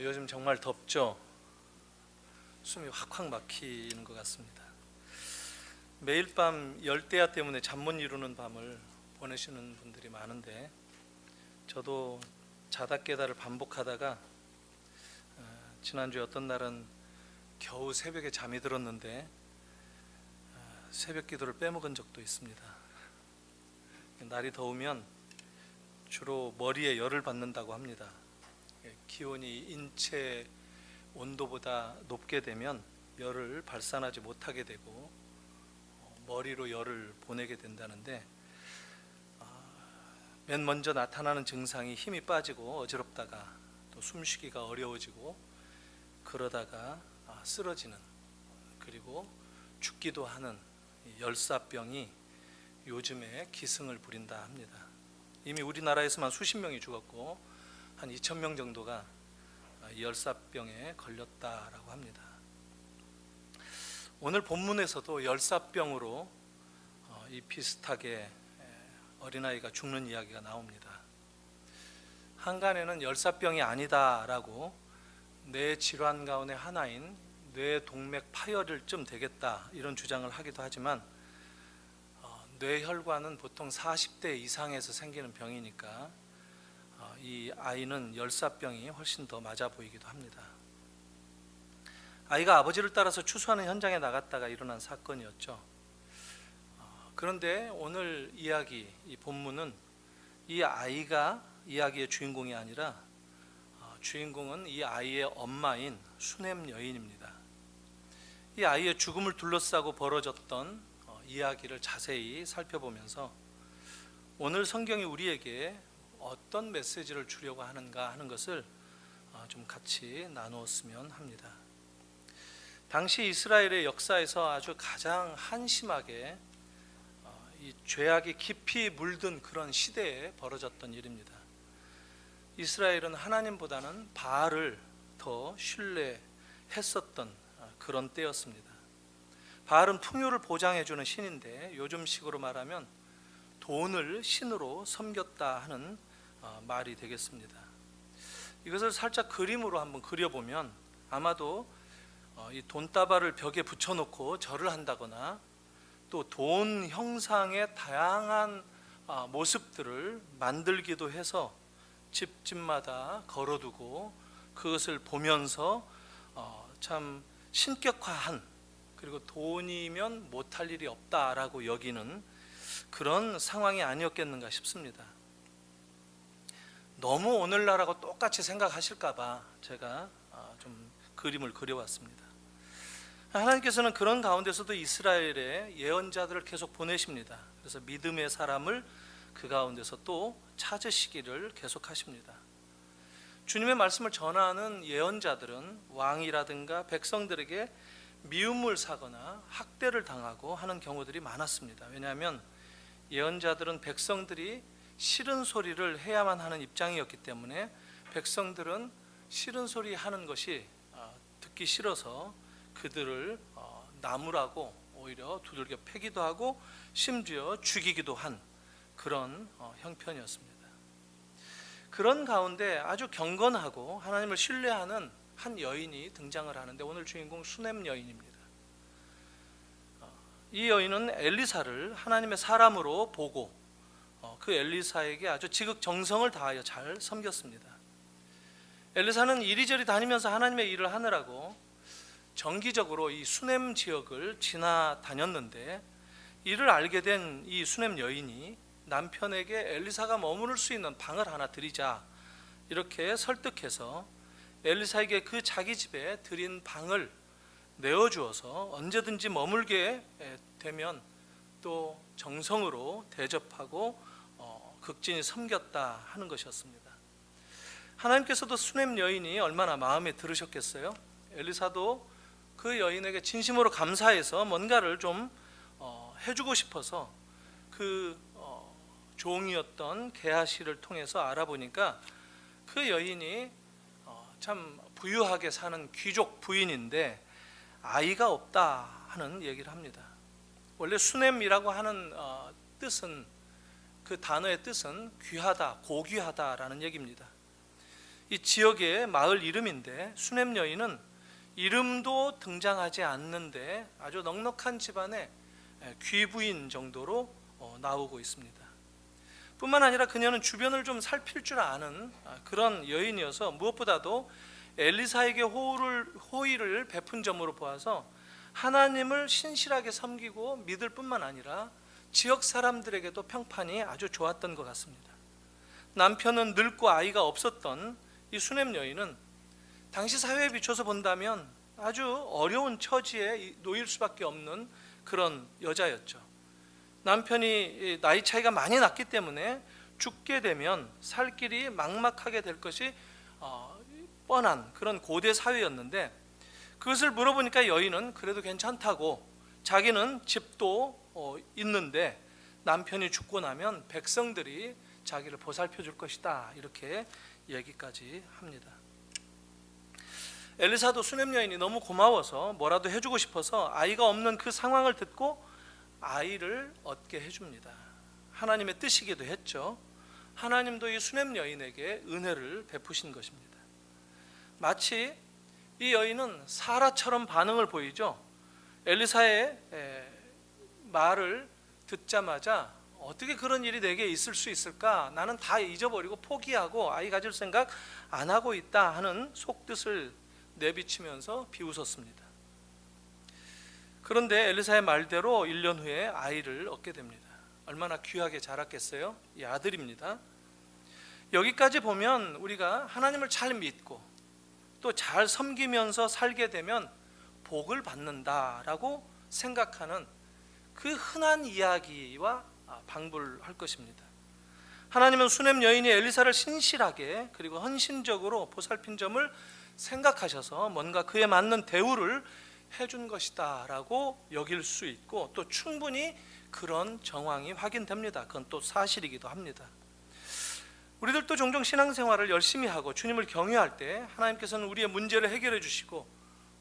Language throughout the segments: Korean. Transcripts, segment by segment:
요즘 정말 덥죠? 숨이 확확 막히는 것 같습니다. 매일 밤 열대야 때문에 잠 못 이루는 밤을 보내시는 분들이 많은데, 저도 자다 깨다를 반복하다가 지난주에 어떤 날은 겨우 새벽에 잠이 들었는데 새벽 기도를 빼먹은 적도 있습니다. 날이 더우면 주로 머리에 열을 받는다고 합니다. 기온이 인체 온도보다 높게 되면 열을 발산하지 못하게 되고 머리로 열을 보내게 된다는데, 맨 먼저 나타나는 증상이 힘이 빠지고 어지럽다가 또 숨쉬기가 어려워지고, 그러다가 쓰러지는, 그리고 죽기도 하는 열사병이 요즘에 기승을 부린다 합니다. 이미 우리나라에서만 수십 명이 죽었고 한 2,000명 정도가 이 열사병에 걸렸다라고 합니다. 오늘 본문에서도 열사병으로 이 비슷하게 어린아이가 죽는 이야기가 나옵니다. 한간에는 열사병이 아니다라고 뇌 질환 가운데 하나인 뇌동맥 파열쯤 되겠다 이런 주장을 하기도 하지만, 뇌혈관은 보통 40대 이상에서 생기는 병이니까 이 아이는 열사병이 훨씬 더 맞아 보이기도 합니다. 아이가 아버지를 따라서 추수하는 현장에 나갔다가 일어난 사건이었죠. 그런데 오늘 이야기, 이 본문은 이 아이가 이야기의 주인공이 아니라 주인공은 이 아이의 엄마인 수넴 여인입니다. 이 아이의 죽음을 둘러싸고 벌어졌던 이야기를 자세히 살펴보면서 오늘 성경이 우리에게 어떤 메시지를 주려고 하는가 하는 것을 좀 같이 나누었으면 합니다. 당시 이스라엘의 역사에서 아주 가장 한심하게 이 죄악이 깊이 물든 그런 시대에 벌어졌던 일입니다. 이스라엘은 하나님보다는 바알을 더 신뢰했었던 그런 때였습니다. 바알은 풍요를 보장해주는 신인데, 요즘식으로 말하면 돈을 신으로 섬겼다 하는 말이 되겠습니다. 이것을 살짝 그림으로 한번 그려보면 아마도 이 돈다발을 벽에 붙여놓고 절을 한다거나, 또 돈 형상의 다양한 모습들을 만들기도 해서 집집마다 걸어두고 그것을 보면서 참 신격화한, 그리고 돈이면 못할 일이 없다라고 여기는 그런 상황이 아니었겠는가 싶습니다. 너무 오늘날하고 똑같이 생각하실까봐 제가 좀 그림을 그려왔습니다. 하나님께서는 그런 가운데서도 이스라엘의 예언자들을 계속 보내십니다. 그래서 믿음의 사람을 그 가운데서 또 찾으시기를 계속하십니다. 주님의 말씀을 전하는 예언자들은 왕이라든가 백성들에게 미움을 사거나 학대를 당하고 하는 경우들이 많았습니다. 왜냐하면 예언자들은 백성들이 싫은 소리를 해야만 하는 입장이었기 때문에 백성들은 싫은 소리 하는 것이 듣기 싫어서 그들을 나무라고 오히려 두들겨 패기도 하고 심지어 죽이기도 한 그런 형편이었습니다. 그런 가운데 아주 경건하고 하나님을 신뢰하는 한 여인이 등장을 하는데, 오늘 주인공 수넴 여인입니다. 이 여인은 엘리사를 하나님의 사람으로 보고 그 엘리사에게 아주 지극정성을 다하여 잘 섬겼습니다. 엘리사는 이리저리 다니면서 하나님의 일을 하느라고 정기적으로 이 수넴 지역을 지나다녔는데, 이를 알게 된 이 수넴 여인이 남편에게 엘리사가 머무를 수 있는 방을 하나 드리자 이렇게 설득해서 엘리사에게 그 자기 집에 드린 방을 내어주어서 언제든지 머물게 되면 또 정성으로 대접하고 극진히 섬겼다 하는 것이었습니다. 하나님께서도 수넴 여인이 얼마나 마음에 들으셨겠어요? 엘리사도 그 여인에게 진심으로 감사해서 뭔가를 좀 해주고 싶어서 그 종이었던 게하시를 통해서 알아보니까 그 여인이 참 부유하게 사는 귀족 부인인데 아이가 없다 하는 얘기를 합니다. 원래 수넴이라고 하는 뜻은, 그 단어의 뜻은 귀하다, 고귀하다라는 얘기입니다. 이 지역의 마을 이름인데 수넴 여인은 이름도 등장하지 않는데 아주 넉넉한 집안의 귀부인 정도로 나오고 있습니다. 뿐만 아니라 그녀는 주변을 좀 살필 줄 아는 그런 여인이어서 무엇보다도 엘리사에게 호의를 베푼 점으로 보아서 하나님을 신실하게 섬기고 믿을 뿐만 아니라 지역 사람들에게도 평판이 아주 좋았던 것 같습니다. 남편은 늙고 아이가 없었던 이 수넴 여인은 당시 사회에 비춰서 본다면 아주 어려운 처지에 놓일 수밖에 없는 그런 여자였죠. 남편이 나이 차이가 많이 났기 때문에 죽게 되면 살 길이 막막하게 될 것이 뻔한 그런 고대 사회였는데, 그것을 물어보니까 여인은 그래도 괜찮다고, 자기는 집도 있는데 남편이 죽고 나면 백성들이 자기를 보살펴 줄 것이다, 이렇게 얘기까지 합니다. 엘리사도 수넴 여인이 너무 고마워서 뭐라도 해주고 싶어서 아이가 없는 그 상황을 듣고 아이를 얻게 해줍니다. 하나님의 뜻이기도 했죠. 하나님도 이 수넴 여인에게 은혜를 베푸신 것입니다. 마치 이 여인은 사라처럼 반응을 보이죠. 엘리사의 말을 듣자마자 어떻게 그런 일이 내게 있을 수 있을까? 나는 다 잊어버리고 포기하고 아이 가질 생각 안 하고 있다 하는 속뜻을 내비치면서 비웃었습니다. 그런데 엘리사의 말대로 1년 후에 아이를 얻게 됩니다. 얼마나 귀하게 자랐겠어요? 이 아들입니다. 여기까지 보면 우리가 하나님을 잘 믿고 또 잘 섬기면서 살게 되면 복을 받는다라고 생각하는 그 흔한 이야기와 방불할 것입니다. 하나님은 수넴 여인이 엘리사를 신실하게 그리고 헌신적으로 보살핀 점을 생각하셔서 뭔가 그에 맞는 대우를 해준 것이다 라고 여길 수 있고, 또 충분히 그런 정황이 확인됩니다. 그건 또 사실이기도 합니다. 우리들도 종종 신앙생활을 열심히 하고 주님을 경외할 때 하나님께서는 우리의 문제를 해결해 주시고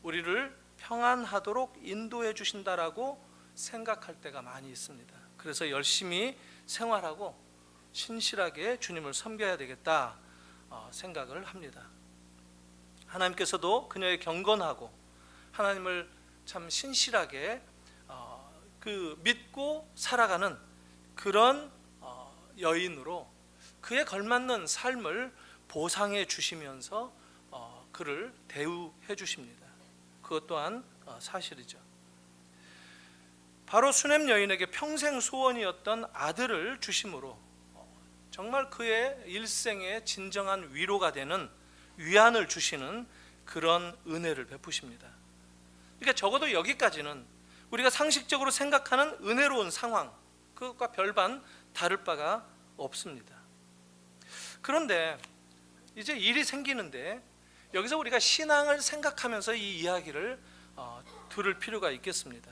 우리를 평안하도록 인도해 주신다라고 생각할 때가 많이 있습니다. 그래서 열심히 생활하고 신실하게 주님을 섬겨야 되겠다 생각을 합니다. 하나님께서도 그녀의 경건하고 하나님을 참 신실하게 믿고 살아가는 그런 여인으로 그에 걸맞는 삶을 보상해 주시면서 그를 대우해 주십니다. 그것 또한 사실이죠. 바로 수넴 여인에게 평생 소원이었던 아들을 주심으로 정말 그의 일생의 진정한 위로가 되는 위안을 주시는 그런 은혜를 베푸십니다. 그러니까 적어도 여기까지는 우리가 상식적으로 생각하는 은혜로운 상황, 그것과 별반 다를 바가 없습니다. 그런데 이제 일이 생기는데 여기서 우리가 신앙을 생각하면서 이 이야기를 들을 필요가 있겠습니다.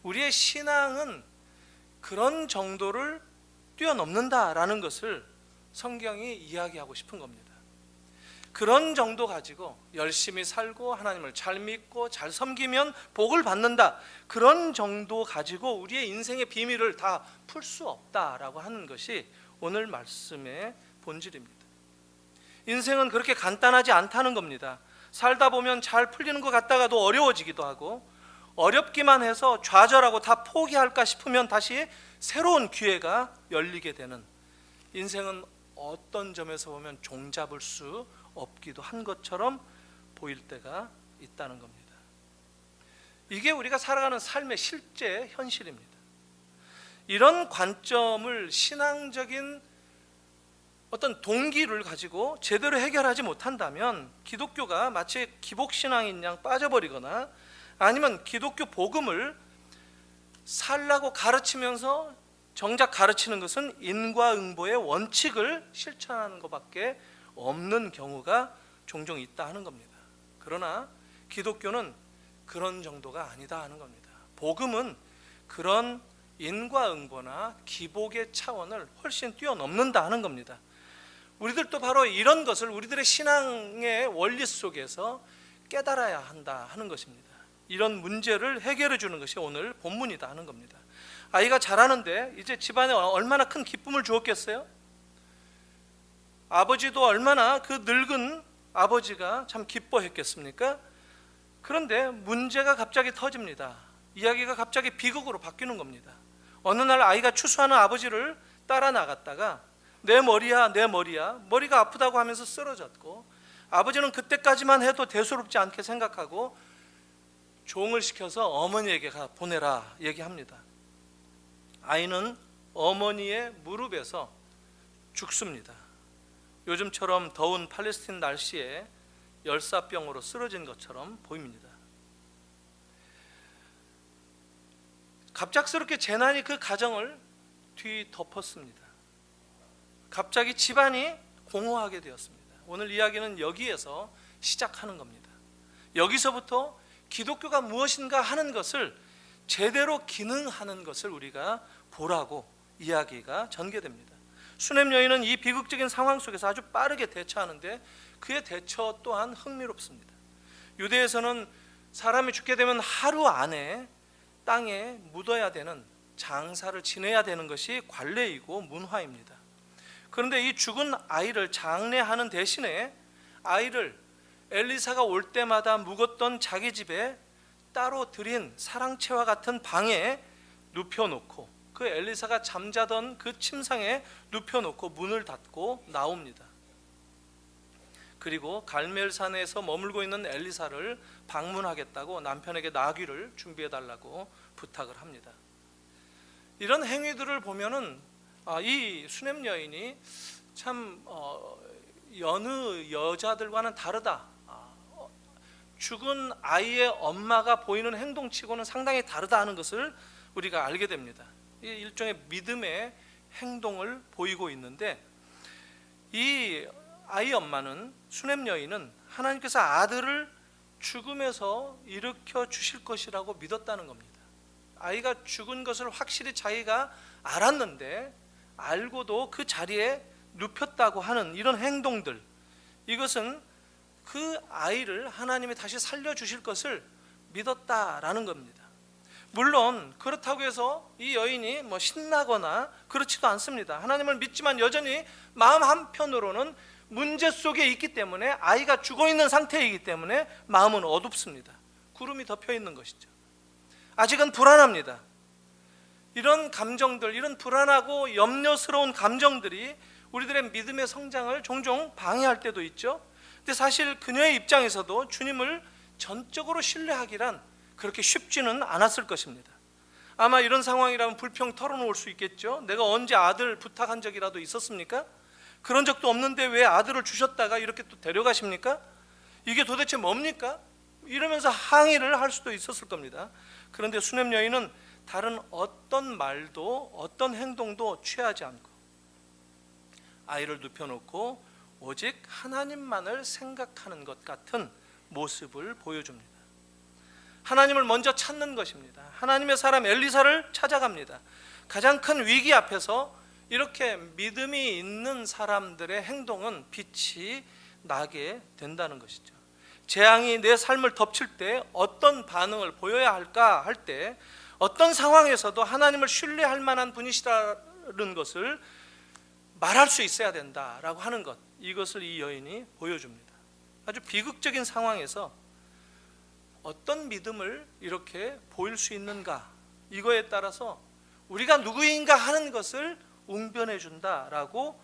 우리의 신앙은 그런 정도를 뛰어넘는다라는 것을 성경이 이야기하고 싶은 겁니다. 그런 정도 가지고 열심히 살고 하나님을 잘 믿고 잘 섬기면 복을 받는다, 그런 정도 가지고 우리의 인생의 비밀을 다 풀 수 없다라고 하는 것이 오늘 말씀의 본질입니다. 인생은 그렇게 간단하지 않다는 겁니다. 살다 보면 잘 풀리는 것 같다가도 어려워지기도 하고, 어렵기만 해서 좌절하고 다 포기할까 싶으면 다시 새로운 기회가 열리게 되는, 인생은 어떤 점에서 보면 종잡을 수 없기도 한 것처럼 보일 때가 있다는 겁니다. 이게 우리가 살아가는 삶의 실제 현실입니다. 이런 관점을 신앙적인 어떤 동기를 가지고 제대로 해결하지 못한다면 기독교가 마치 기복신앙인 양 빠져버리거나, 아니면 기독교 복음을 살라고 가르치면서 정작 가르치는 것은 인과응보의 원칙을 실천하는 것밖에 없는 경우가 종종 있다 하는 겁니다. 그러나 기독교는 그런 정도가 아니다 하는 겁니다. 복음은 그런 인과응보나 기복의 차원을 훨씬 뛰어넘는다 하는 겁니다. 우리들도 바로 이런 것을 우리들의 신앙의 원리 속에서 깨달아야 한다 하는 것입니다. 이런 문제를 해결해 주는 것이 오늘 본문이다 하는 겁니다. 아이가 자라는데 이제 집안에 얼마나 큰 기쁨을 주었겠어요? 아버지도 얼마나 그 늙은 아버지가 참 기뻐했겠습니까? 그런데 문제가 갑자기 터집니다. 이야기가 갑자기 비극으로 바뀌는 겁니다. 어느 날 아이가 추수하는 아버지를 따라 나갔다가 내 머리야 내 머리야, 머리가 아프다고 하면서 쓰러졌고, 아버지는 그때까지만 해도 대수롭지 않게 생각하고 종을 시켜서 어머니에게 보내라 얘기합니다. 아이는 어머니의 무릎에서 죽습니다. 요즘처럼 더운 팔레스틴 날씨에 열사병으로 쓰러진 것처럼 보입니다. 갑작스럽게 재난이 그 가정을 뒤덮었습니다. 갑자기 집안이 공허하게 되었습니다. 오늘 이야기는 여기에서 시작하는 겁니다. 여기서부터 기독교가 무엇인가 하는 것을 제대로 기능하는 것을 우리가 보라고 이야기가 전개됩니다. 수넴 여인은 이 비극적인 상황 속에서 아주 빠르게 대처하는데 그의 대처 또한 흥미롭습니다. 유대에서는 사람이 죽게 되면 하루 안에 땅에 묻어야 되는 장사를 지내야 되는 것이 관례이고 문화입니다. 그런데 이 죽은 아이를 장례하는 대신에 아이를 엘리사가 올 때마다 묵었던 자기 집에 따로 들인 사랑채와 같은 방에 눕혀놓고, 그 엘리사가 잠자던 그 침상에 눕혀놓고 문을 닫고 나옵니다. 그리고 갈멜산에서 머물고 있는 엘리사를 방문하겠다고 남편에게 나귀를 준비해달라고 부탁을 합니다. 이런 행위들을 보면은 이 수넴 여인이 참 여느 여자들과는 다르다, 죽은 아이의 엄마가 보이는 행동치고는 상당히 다르다 하는 것을 우리가 알게 됩니다. 일종의 믿음의 행동을 보이고 있는데, 이 아이 엄마는, 수넴 여인은 하나님께서 아들을 죽음에서 일으켜 주실 것이라고 믿었다는 겁니다. 아이가 죽은 것을 확실히 자기가 알았는데 알고도 그 자리에 눕혔다고 하는 이런 행동들, 이것은 그 아이를 하나님이 다시 살려주실 것을 믿었다라는 겁니다. 물론 그렇다고 해서 이 여인이 신나거나 그렇지도 않습니다. 하나님을 믿지만 여전히 마음 한편으로는 문제 속에 있기 때문에, 아이가 죽어있는 상태이기 때문에 마음은 어둡습니다. 구름이 덮여 있는 것이죠. 아직은 불안합니다. 이런 감정들, 이런 불안하고 염려스러운 감정들이 우리들의 믿음의 성장을 종종 방해할 때도 있죠. 근데 사실 그녀의 입장에서도 주님을 전적으로 신뢰하기란 그렇게 쉽지는 않았을 것입니다. 아마 이런 상황이라면 불평 털어놓을 수 있겠죠. 내가 언제 아들 부탁한 적이라도 있었습니까? 그런 적도 없는데 왜 아들을 주셨다가 이렇게 또 데려가십니까? 이게 도대체 뭡니까? 이러면서 항의를 할 수도 있었을 겁니다. 그런데 수넴 여인은 다른 어떤 말도 어떤 행동도 취하지 않고 아이를 눕혀놓고 오직 하나님만을 생각하는 것 같은 모습을 보여줍니다. 하나님을 먼저 찾는 것입니다. 하나님의 사람 엘리사를 찾아갑니다. 가장 큰 위기 앞에서 이렇게 믿음이 있는 사람들의 행동은 빛이 나게 된다는 것이죠. 재앙이 내 삶을 덮칠 때 어떤 반응을 보여야 할까 할 때, 어떤 상황에서도 하나님을 신뢰할 만한 분이시라는 것을 말할 수 있어야 된다라고 하는 것, 이것을 이 여인이 보여줍니다. 아주 비극적인 상황에서 어떤 믿음을 이렇게 보일 수 있는가, 이거에 따라서 우리가 누구인가 하는 것을 웅변해 준다라고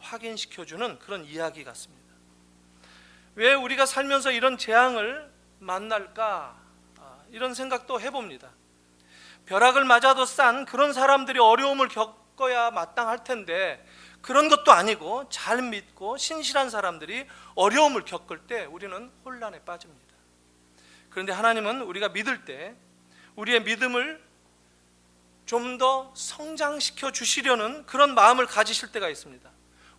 확인시켜주는 그런 이야기 같습니다. 왜 우리가 살면서 이런 재앙을 만날까, 이런 생각도 해봅니다. 벼락을 맞아도 싼 그런 사람들이 어려움을 겪어야 마땅할 텐데, 그런 것도 아니고 잘 믿고 신실한 사람들이 어려움을 겪을 때 우리는 혼란에 빠집니다. 그런데 하나님은 우리가 믿을 때 우리의 믿음을 좀 더 성장시켜 주시려는 그런 마음을 가지실 때가 있습니다.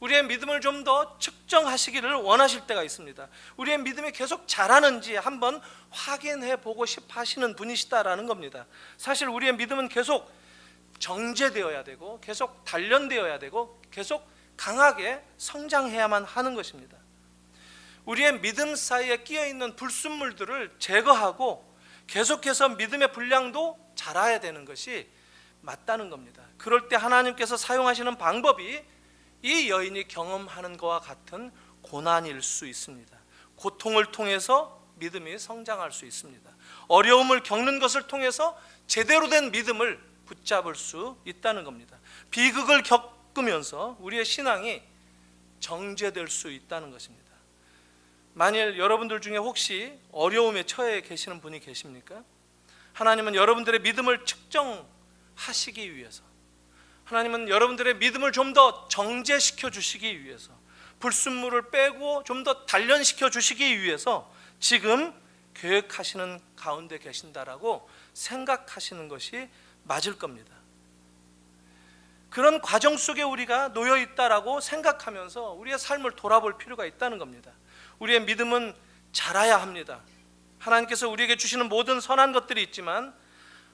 우리의 믿음을 좀 더 측정하시기를 원하실 때가 있습니다. 우리의 믿음이 계속 자라는지 한번 확인해 보고 싶어 하시는 분이시다라는 겁니다. 사실 우리의 믿음은 계속 정제되어야 되고 계속 단련되어야 되고 계속 강하게 성장해야만 하는 것입니다. 우리의 믿음 사이에 끼어있는 불순물들을 제거하고 계속해서 믿음의 분량도 자라야 되는 것이 맞다는 겁니다. 그럴 때 하나님께서 사용하시는 방법이 이 여인이 경험하는 것과 같은 고난일 수 있습니다. 고통을 통해서 믿음이 성장할 수 있습니다. 어려움을 겪는 것을 통해서 제대로 된 믿음을 붙잡을 수 있다는 겁니다. 비극을 겪으면서 우리의 신앙이 정제될 수 있다는 것입니다. 만일 여러분들 중에 혹시 어려움에 처해 계시는 분이 계십니까? 하나님은 여러분들의 믿음을 측정하시기 위해서, 하나님은 여러분들의 믿음을 좀 더 정제시켜 주시기 위해서, 불순물을 빼고 좀 더 단련시켜 주시기 위해서 지금 계획하시는 가운데 계신다라고 생각하시는 것이 맞을 겁니다. 그런 과정 속에 우리가 놓여 있다라고 생각하면서 우리의 삶을 돌아볼 필요가 있다는 겁니다. 우리의 믿음은 자라야 합니다. 하나님께서 우리에게 주시는 모든 선한 것들이 있지만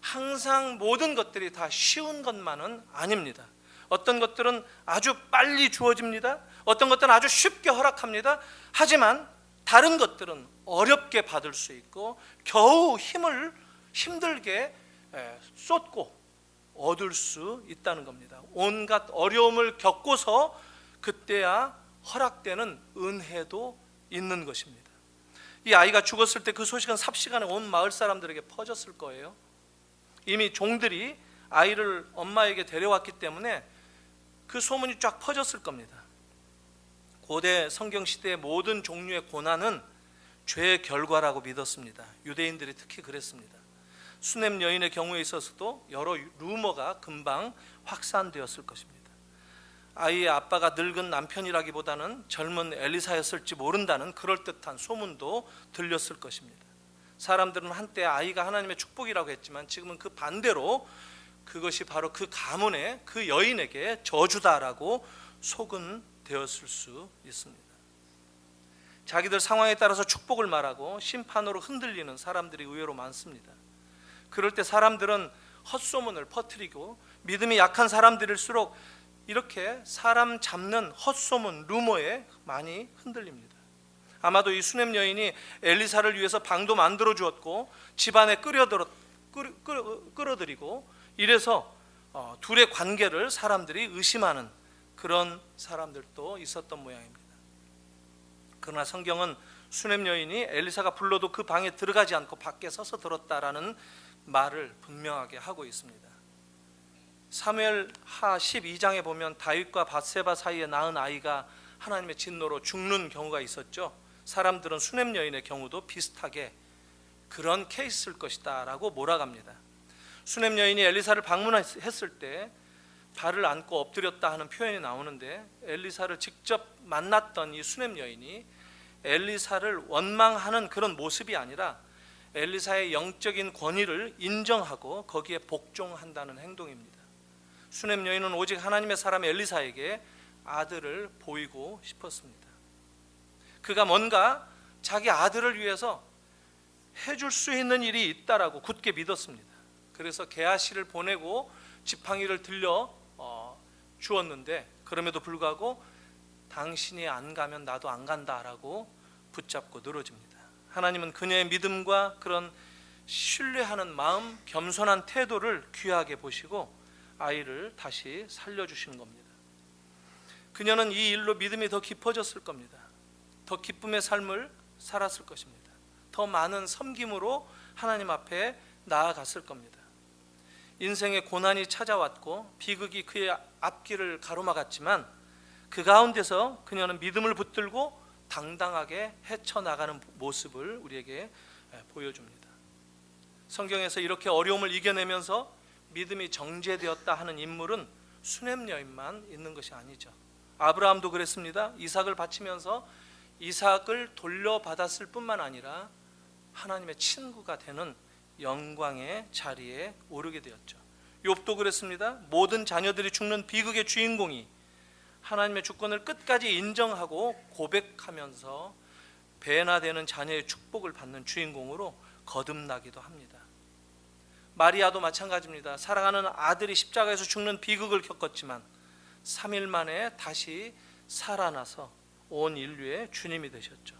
항상 모든 것들이 다 쉬운 것만은 아닙니다. 어떤 것들은 아주 빨리 주어집니다. 어떤 것들은 아주 쉽게 허락합니다. 하지만 다른 것들은 어렵게 받을 수 있고 겨우 힘들게 쏟고 얻을 수 있다는 겁니다. 온갖 어려움을 겪고서 그때야 허락되는 은혜도 있는 것입니다. 이 아이가 죽었을 때 그 소식은 삽시간에 온 마을 사람들에게 퍼졌을 거예요. 이미 종들이 아이를 엄마에게 데려왔기 때문에 그 소문이 쫙 퍼졌을 겁니다. 고대 성경 시대의 모든 종류의 고난은 죄의 결과라고 믿었습니다. 유대인들이 특히 그랬습니다. 수넴 여인의 경우에 있어서도 여러 루머가 금방 확산되었을 것입니다. 아이의 아빠가 늙은 남편이라기보다는 젊은 엘리사였을지 모른다는 그럴듯한 소문도 들렸을 것입니다. 사람들은 한때 아이가 하나님의 축복이라고 했지만 지금은 그 반대로 그것이 바로 그 가문의 그 여인에게 저주다라고 속은되었을 수 있습니다. 자기들 상황에 따라서 축복을 말하고 심판으로 흔들리는 사람들이 의외로 많습니다. 그럴 때 사람들은 헛소문을 퍼뜨리고 믿음이 약한 사람들일수록 이렇게 사람 잡는 헛소문, 루머에 많이 흔들립니다. 아마도 이 수넴 여인이 엘리사를 위해서 방도 만들어 주었고 집안에 끌어들이고 이래서 둘의 관계를 사람들이 의심하는 그런 사람들도 있었던 모양입니다. 그러나 성경은 수넴 여인이 엘리사가 불러도 그 방에 들어가지 않고 밖에 서서 들었다라는 말을 분명하게 하고 있습니다. 사무엘하 12장에 보면 다윗과 밧세바 사이에 낳은 아이가 하나님의 진노로 죽는 경우가 있었죠. 사람들은 수넴 여인의 경우도 비슷하게 그런 케이스일 것이다 라고 몰아갑니다. 수넴 여인이 엘리사를 방문했을 때 발을 안고 엎드렸다 하는 표현이 나오는데 엘리사를 직접 만났던 이 수넴 여인이 엘리사를 원망하는 그런 모습이 아니라 엘리사의 영적인 권위를 인정하고 거기에 복종한다는 행동입니다. 수넴 여인은 오직 하나님의 사람 엘리사에게 아들을 보이고 싶었습니다. 그가 뭔가 자기 아들을 위해서 해줄 수 있는 일이 있다라고 굳게 믿었습니다. 그래서 게하시를 보내고 지팡이를 들려 주었는데 그럼에도 불구하고 당신이 안 가면 나도 안 간다라고 붙잡고 늘어집니다. 하나님은 그녀의 믿음과 그런 신뢰하는 마음, 겸손한 태도를 귀하게 보시고 아이를 다시 살려주신 겁니다. 그녀는 이 일로 믿음이 더 깊어졌을 겁니다. 더 기쁨의 삶을 살았을 것입니다. 더 많은 섬김으로 하나님 앞에 나아갔을 겁니다. 인생의 고난이 찾아왔고 비극이 그의 앞길을 가로막았지만 그 가운데서 그녀는 믿음을 붙들고 당당하게 헤쳐나가는 모습을 우리에게 보여줍니다. 성경에서 이렇게 어려움을 이겨내면서 믿음이 정제되었다 하는 인물은 수넴 여인만 있는 것이 아니죠. 아브라함도 그랬습니다. 이삭을 바치면서 이삭을 돌려받았을 뿐만 아니라 하나님의 친구가 되는 영광의 자리에 오르게 되었죠. 욥도 그랬습니다. 모든 자녀들이 죽는 비극의 주인공이 하나님의 주권을 끝까지 인정하고 고백하면서 배나 되는 자녀의 축복을 받는 주인공으로 거듭나기도 합니다. 마리아도 마찬가지입니다. 사랑하는 아들이 십자가에서 죽는 비극을 겪었지만 3일 만에 다시 살아나서 온 인류의 주님이 되셨죠.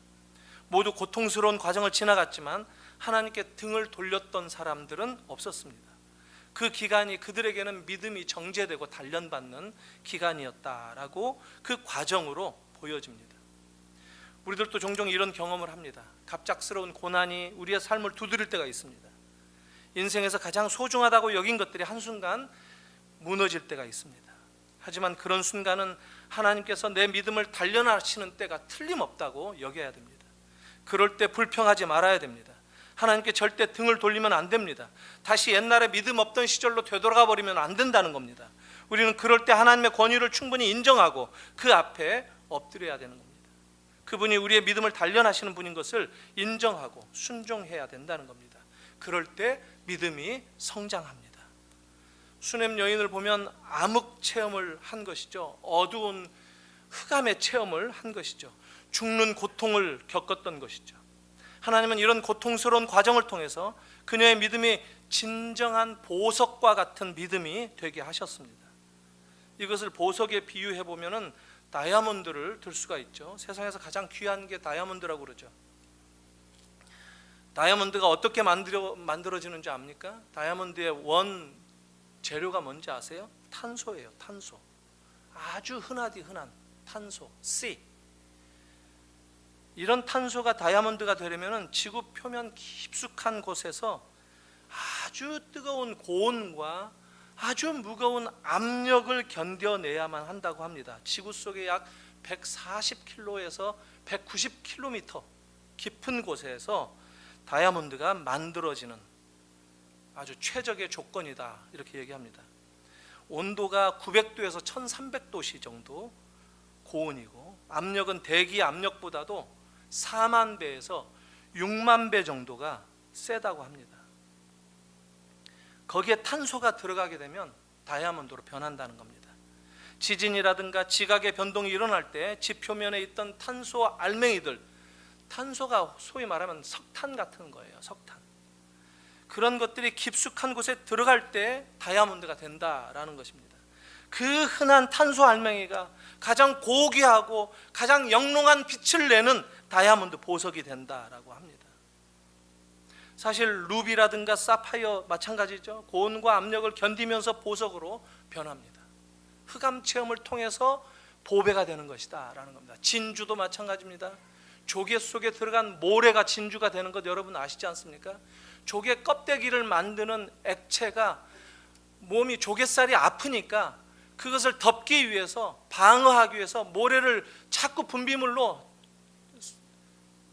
모두 고통스러운 과정을 지나갔지만 하나님께 등을 돌렸던 사람들은 없었습니다. 그 기간이 그들에게는 믿음이 정제되고 단련받는 기간이었다라고 그 과정으로 보여집니다. 우리들도 종종 이런 경험을 합니다. 갑작스러운 고난이 우리의 삶을 두드릴 때가 있습니다. 인생에서 가장 소중하다고 여긴 것들이 한순간 무너질 때가 있습니다. 하지만 그런 순간은 하나님께서 내 믿음을 단련하시는 때가 틀림없다고 여겨야 됩니다. 그럴 때 불평하지 말아야 됩니다. 하나님께 절대 등을 돌리면 안 됩니다. 다시 옛날에 믿음 없던 시절로 되돌아가 버리면 안 된다는 겁니다. 우리는 그럴 때 하나님의 권위를 충분히 인정하고 그 앞에 엎드려야 되는 겁니다. 그분이 우리의 믿음을 단련하시는 분인 것을 인정하고 순종해야 된다는 겁니다. 그럴 때 믿음이 성장합니다. 수넴 여인을 보면 암흑 체험을 한 것이죠. 어두운 흑암의 체험을 한 것이죠. 죽는 고통을 겪었던 것이죠. 하나님은 이런 고통스러운 과정을 통해서 그녀의 믿음이 진정한 보석과 같은 믿음이 되게 하셨습니다. 이것을 보석에 비유해 보면은 다이아몬드를 들 수가 있죠. 세상에서 가장 귀한 게 다이아몬드라고 그러죠. 다이아몬드가 어떻게 만들어지는지 압니까? 다이아몬드의 원 재료가 뭔지 아세요? 탄소예요. 탄소. 아주 흔하디 흔한 탄소, C. 이런 탄소가 다이아몬드가 되려면 지구 표면 깊숙한 곳에서 아주 뜨거운 고온과 아주 무거운 압력을 견뎌내야만 한다고 합니다. 지구 속에 약 140km에서 190km 깊은 곳에서 다이아몬드가 만들어지는 아주 최적의 조건이다, 이렇게 얘기합니다. 온도가 900도에서 1300도씨 정도 고온이고, 압력은 대기 압력보다도 4만 배에서 6만 배 정도가 세다고 합니다. 거기에 탄소가 들어가게 되면 다이아몬드로 변한다는 겁니다. 지진이라든가 지각의 변동이 일어날 때 지표면에 있던 탄소 알맹이들, 탄소가 소위 말하면 석탄 같은 거예요. 석탄. 그런 것들이 깊숙한 곳에 들어갈 때 다이아몬드가 된다라는 것입니다. 그 흔한 탄소 알맹이가 가장 고귀하고 가장 영롱한 빛을 내는 다이아몬드 보석이 된다라고 합니다. 사실 루비라든가 사파이어 마찬가지죠. 고온과 압력을 견디면서 보석으로 변합니다. 흑암 체험을 통해서 보배가 되는 것이다 라는 겁니다. 진주도 마찬가지입니다. 조개 속에 들어간 모래가 진주가 되는 것 여러분 아시지 않습니까? 조개 껍데기를 만드는 액체가 몸이 조개살이 아프니까 그것을 덮기 위해서, 방어하기 위해서 모래를 자꾸 분비물로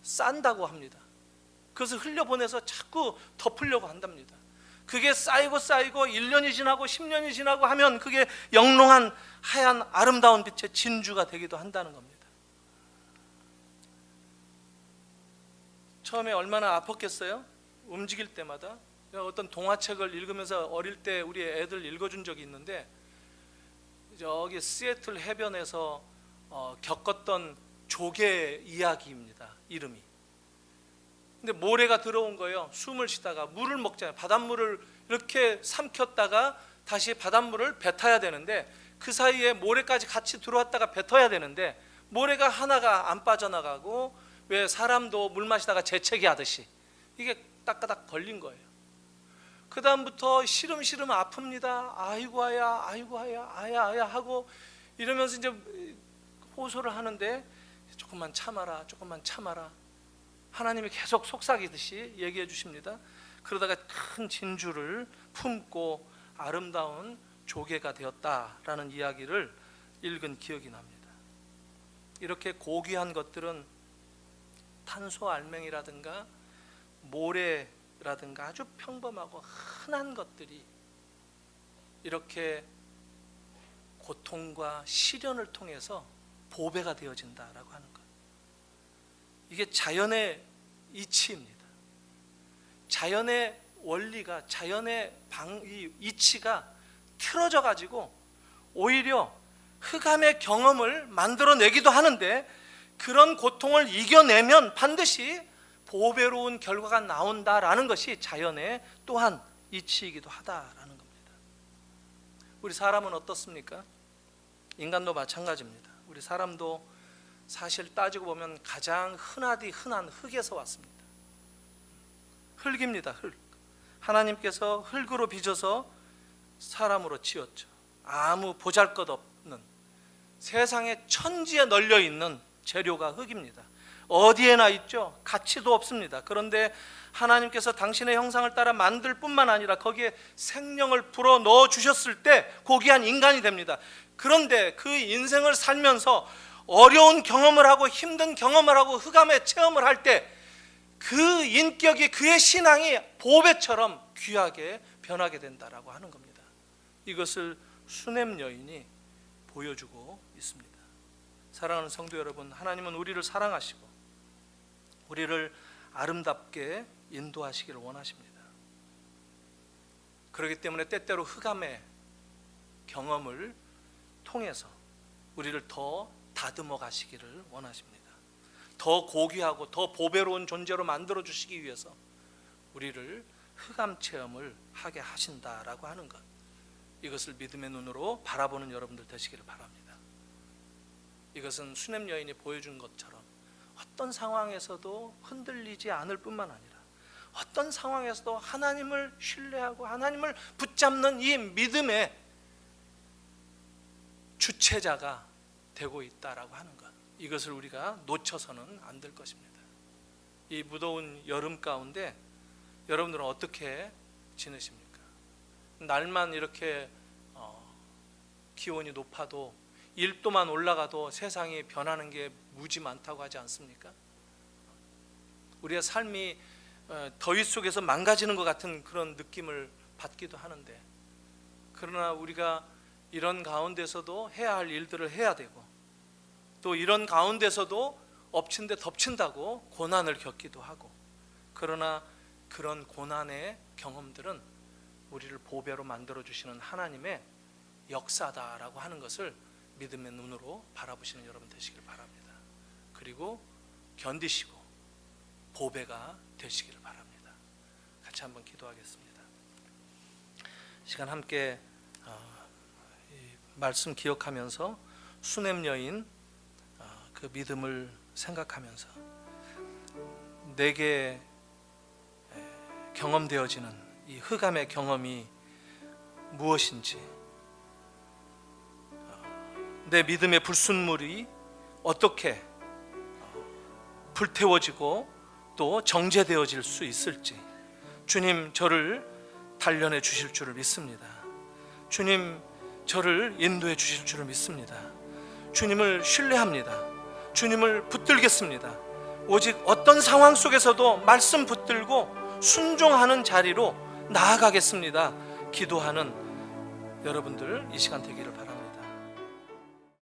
싼다고 합니다. 그것을 흘려보내서 자꾸 덮으려고 한답니다. 그게 쌓이고 1년이 지나고 10년이 지나고 하면 그게 영롱한 하얀 아름다운 빛의 진주가 되기도 한다는 겁니다. 처음에 얼마나 아팠겠어요? 움직일 때마다. 어떤 동화책을 읽으면서 어릴 때 우리 애들 읽어준 적이 있는데, 저기 시애틀 해변에서 겪었던 조개 이야기입니다. 이름이. 근데 모래가 들어온 거예요. 숨을 쉬다가 물을 먹잖아요. 바닷물을 이렇게 삼켰다가 다시 바닷물을 뱉어야 되는데, 그 사이에 모래까지 같이 들어왔다가 뱉어야 되는데 모래가 하나가 안 빠져나가고, 왜 사람도 물 마시다가 재채기 하듯이 이게 따까닥 걸린 거예요. 그 다음부터 시름시름 아픕니다. 아이고 아야, 아이고 아야, 아야 하고 이러면서 이제 호소를 하는데, 조금만 참아라, 조금만 참아라. 하나님이 계속 속삭이듯이 얘기해 주십니다. 그러다가 큰 진주를 품고 아름다운 조개가 되었다라는 이야기를 읽은 기억이 납니다. 이렇게 고귀한 것들은 탄소 알맹이라든가 모래라든가 아주 평범하고 흔한 것들이 이렇게 고통과 시련을 통해서 보배가 되어진다라고 하는 것. 이게 자연의 이치입니다. 자연의 원리가, 자연의 이치가 틀어져 가지고 오히려 흑암의 경험을 만들어내기도 하는데, 그런 고통을 이겨내면 반드시 보배로운 결과가 나온다라는 것이 자연의 또한 이치이기도 하다라는 겁니다. 우리 사람은 어떻습니까? 인간도 마찬가지입니다. 우리 사람도 사실 따지고 보면 가장 흔하디 흔한 흙에서 왔습니다. 흙입니다. 흙. 하나님께서 흙으로 빚어서 사람으로 지었죠. 아무 보잘것없는 세상의 천지에 널려 있는 재료가 흙입니다. 어디에나 있죠. 가치도 없습니다. 그런데 하나님께서 당신의 형상을 따라 만들 뿐만 아니라 거기에 생명을 불어 넣어 주셨을 때 고귀한 인간이 됩니다. 그런데 그 인생을 살면서 어려운 경험을 하고 힘든 경험을 하고 흑암의 체험을 할 때 그 인격이, 그의 신앙이 보배처럼 귀하게 변하게 된다라고 하는 겁니다. 이것을 수냄 여인이 보여주고 있습니다. 사랑하는 성도 여러분, 하나님은 우리를 사랑하시고 우리를 아름답게 인도하시기를 원하십니다. 그렇기 때문에 때때로 흑암의 경험을 통해서 우리를 더 다듬어 가시기를 원하십니다. 더 고귀하고 더 보배로운 존재로 만들어 주시기 위해서 우리를 흑암 체험을 하게 하신다라고 하는 것, 이것을 믿음의 눈으로 바라보는 여러분들 되시기를 바랍니다. 이것은 수냄 여인이 보여준 것처럼 어떤 상황에서도 흔들리지 않을 뿐만 아니라 어떤 상황에서도 하나님을 신뢰하고 하나님을 붙잡는 이 믿음의 주체자가 되고 있다라고 하는 것, 이것을 우리가 놓쳐서는 안 될 것입니다. 이 무더운 여름 가운데 여러분들은 어떻게 지내십니까? 날만 이렇게 기온이 높아도 1도만 올라가도 세상이 변하는 게 무지 많다고 하지 않습니까? 우리의 삶이 더위 속에서 망가지는 것 같은 그런 느낌을 받기도 하는데, 그러나 우리가 이런 가운데서도 해야 할 일들을 해야 되고, 또 이런 가운데서도 엎친 데 덮친다고 고난을 겪기도 하고, 그러나 그런 고난의 경험들은 우리를 보배로 만들어주시는 하나님의 역사다라고 하는 것을 믿음의 눈으로 바라보시는 여러분 되시길 바랍니다. 그리고 견디시고 보배가 되시기를 바랍니다. 같이 한번 기도하겠습니다. 시간 함께 말씀 기억하면서 수냄 여인 그 믿음을 생각하면서 내게 경험되어지는 이 흑암의 경험이 무엇인지, 내 믿음의 불순물이 어떻게 불태워지고 또 정제되어질 수 있을지 주님 저를 단련해 주실 줄을 믿습니다. 주님 저를 인도해 주실 줄을 믿습니다. 주님을 신뢰합니다. 주님을 붙들겠습니다. 오직 어떤 상황 속에서도 말씀 붙들고 순종하는 자리로 나아가겠습니다. 기도하는 여러분들 이 시간 되기를 바랍니다.